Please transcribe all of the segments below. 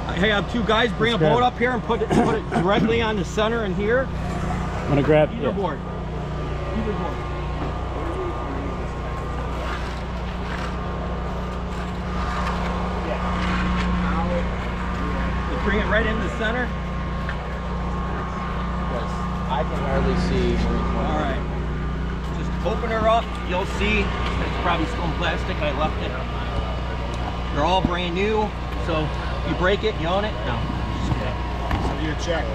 I have two guys bring a boat up here and put it directly on the center and here. I'm gonna grab either board. Either board. You bring it right in the center. I can hardly see Marine 20. All right. Just open her up. You'll see it's probably still in plastic. I left it. They're all brand new. So you break it, you own it. No. So you check.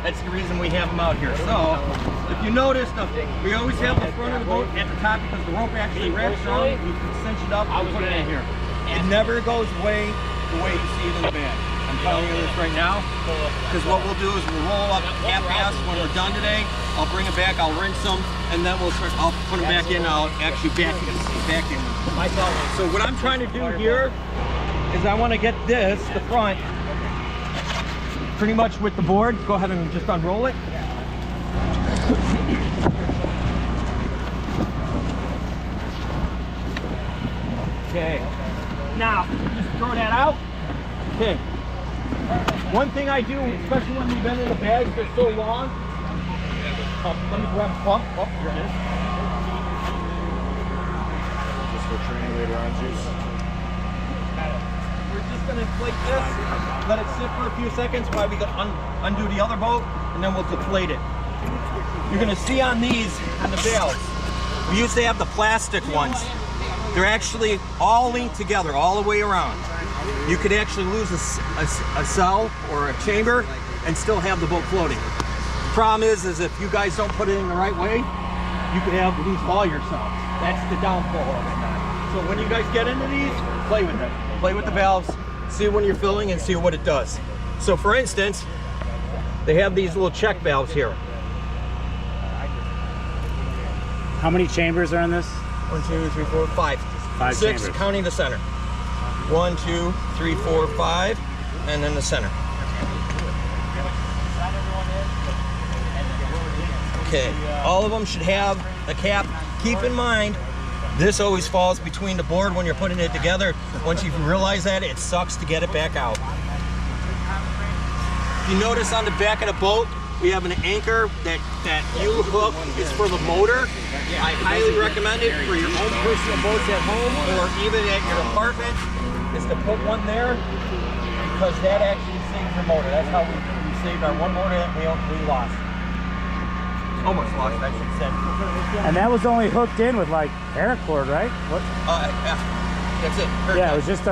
That's the reason we have them out here. So if you notice, we always have the front of the boat at the top because the rope actually wraps around. You can cinch it up and put it in here. It never goes away the way you see it in the bag. I'm telling you this right now, because what we'll do is we'll roll up half-ass when we're done today. I'll bring it back, I'll rinse them, and then I'll put them back in. I'll actually back in. So what I'm trying to do here is I want to get this, the front, pretty much with the board. Go ahead and just unroll it. Okay. Now, just throw that out. Okay. One thing I do, especially when we've been in the bags for so long, let me grab a pump. Oh, here it is. Just for training later on, juice. We're just going to inflate this, let it sit for a few seconds while we undo the other boat, and then we'll deflate it. You're going to see on these, on the valves, we used to have the plastic ones. They're actually all linked together all the way around. You could actually lose a cell or a chamber and still have the boat floating. The problem is if you guys don't put it in the right way, you could lose all your cells. That's the downfall of it. So when you guys get into these, play with it. Play with the valves, see when you're filling and see what it does. So for instance, they have these little check valves here. How many chambers are in this? 1, 2, 3, 4, 5. 5 6, chambers. counting the center. 1, 2, 3, 4, 5, and then the center. Okay, all of them should have a cap. Keep in mind, this always falls between the board when you're putting it together. Once you realize that, it sucks to get it back out. If you notice on the back of the boat, we have an anchor that U-hook is for the motor. I highly recommend it for your own personal boats at home or even at your apartment, is to put one there because that actually saves your motor. That's how we saved our one motor that we lost. Almost lost, I should say. And that was only hooked in with like paracord, right? What? Yeah, that's it. Yeah, it was just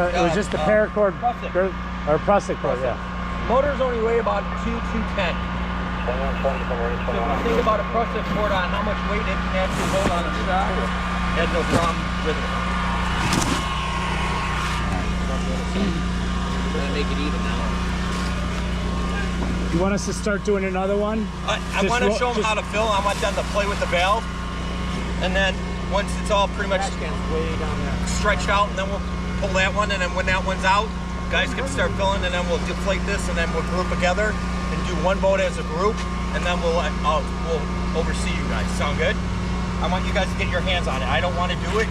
a paracord or prusik cord. Yeah. Motors only weigh about 210. So if you think about a prusik cord on how much weight it can actually hold on a shock, it has no problem with it. We're gonna make it even now. You want us to start doing another one? I want to show them how to fill. I want them to play with the valve, and then once it's all pretty much stretched out, and then we'll pull that one, and then when that one's out, guys can start filling, and then we'll deflate this, and then we'll group together and do one boat as a group, and then we'll oversee you guys. Sound good? I want you guys to get your hands on it. I don't want to do it.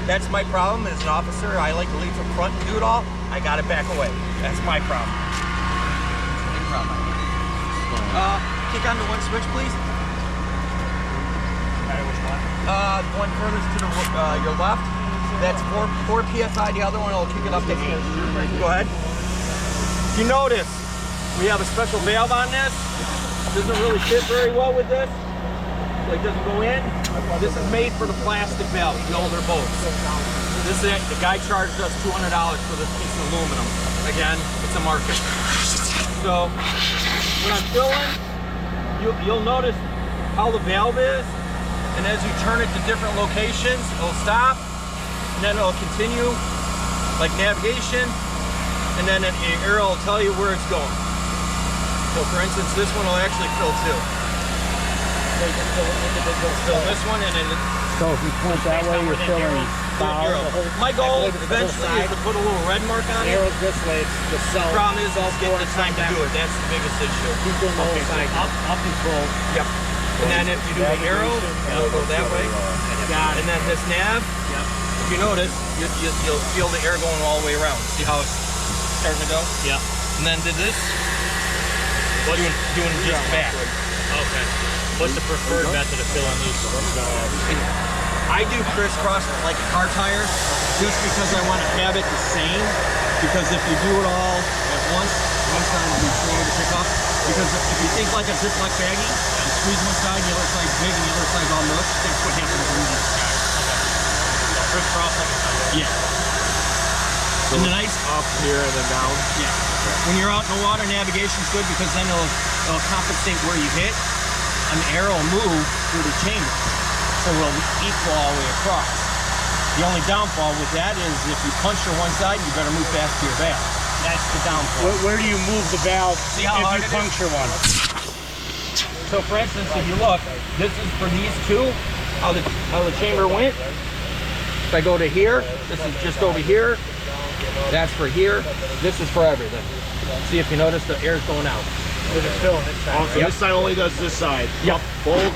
That's my problem as an officer. I like to lead from front and do it all. I got to back away. That's my problem. Big problem. Kick on the one switch, please. The one furthest to your left. That's 4 PSI. The other one will kick it up to 8. Go ahead. If you notice, we have a special valve on this. Doesn't really fit very well with this. Like, doesn't go in. This is made for the plastic valve, the older boats. This is it. The guy charged us $200 for this piece of aluminum. Again, it's a market. So when I'm filling, you'll notice how the valve is, and as you turn it to different locations, it'll stop, and then it'll continue, like navigation, and then an arrow will tell you where it's going. So for instance, this one will actually fill too. So you can fill this one, and then So if you point that way, you're filling bow. My goal eventually is to put a little red mark on it. Arrows this way, the cell. The problem is I'll get the time to do it. That's the biggest issue. Keep doing the whole side. Up and full. Yep. And then if you do the arrow, it'll go that way. And then this nav, if you notice, you'll feel the air going all the way around. See how it's starting to go. Yeah. And then did this. Doing just back. Okay. What's the preferred method of filling these? I do crisscross like a car tire just because I want to have it the same. Because if you do it all at once, one side will be slow to pick up. Because if you think like a Ziploc baggie, you squeeze one side, the other side's big, and the other side's all mush, that's what happens when you use tires. Crisscross like a tire. Yeah. And the nice Up here and then down. Yeah. When you're out in the water, navigation's good because then it'll compensate where you hit, and the arrow will move through the chamber, so it'll equal all the way across. The only downfall with that is if you puncture one side, you better move fast to your valve. That's the downfall. Where do you move the valve See how hard if it you is? puncture one? So for instance, if you look, this is for these two, how the chamber went. If I go to here, this is just over here. That's for here. This is for everything. See if you notice the air's going out. We're just filling this side. Oh, so this side only does this side. Yep. Hold,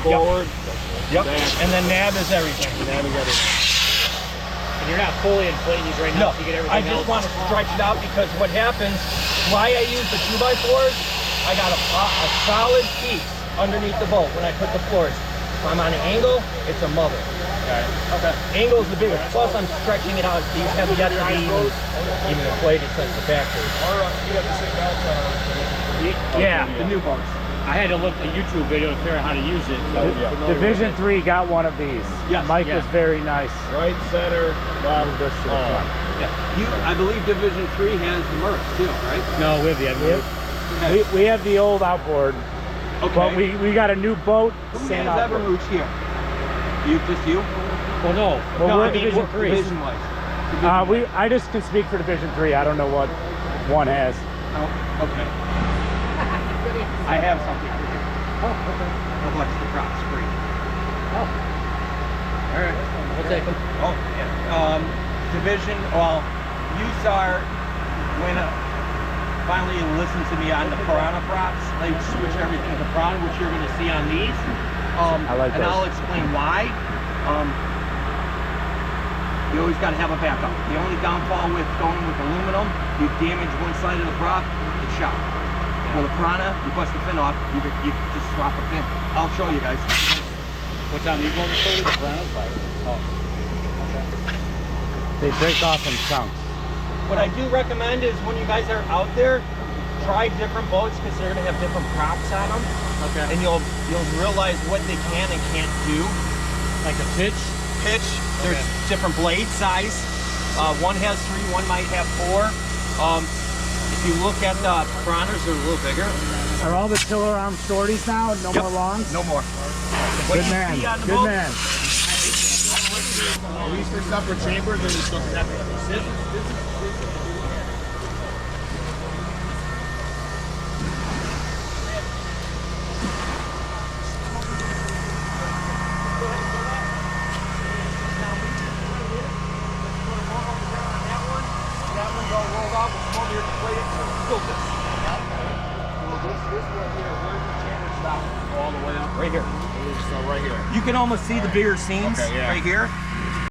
forward. Yep. back. And then nav is everything. Nav is everything. And you're not fully inflating these right now, No, so you get everything I just else. want to stretch it out because what happens, why I use the 2x4s, I got a solid piece underneath the boat when I put the floors. If I'm on an angle, it's a mother. Okay. Angle is the biggest. Plus, I'm stretching it out. These have yet to be even inflated since the factory. Yeah. The new boats. I had to look at a YouTube video to figure out how to use it. So Division 3 got one of these. Yes, Mike yeah. was very nice. Right, center, bottom. This to the front. I believe Division 3 has the Mercs too, right? no, we have the other. We have the old outboard, Okay. but we got a new boat. Who Same has outboard. Evermooch here? Just you? Well, no. Well, No, we're I mean, Division 3. Division-wise. I just can speak for Division 3. I don't know what one has. Oh, okay. I have something for you. Oh, okay. How much the props free? Oh. All right. We'll take them. Oh, yeah. Division, well, you saw when finally you listened to me on the Piranha props, they switch everything to Piranha, which you're going to see on these. I like and those. I'll explain why. You always got to have a backup. The only downfall with going with aluminum, you damage one side of the prop, it's shot. With a Piranha, you bust the fin off, you just swap a fin. I'll show you guys. What's on these ones? The Piranhas? Oh. They break off in chunks. What I do recommend is when you guys are out there, try different boats because they're going to have different props on them. Okay. And you'll realize what they can and can't do. Like a pitch? Pitch, there's different blade size. One has 3, one might have 4. If you look at the Piranhas, they're a little bigger. Are all the tiller arm shorties now? No Yep. more longs? No more. Good man. Good man. Are these for separate chambers or just separate? Right here. So right here. You can almost see the bigger seams Okay, yeah. right here.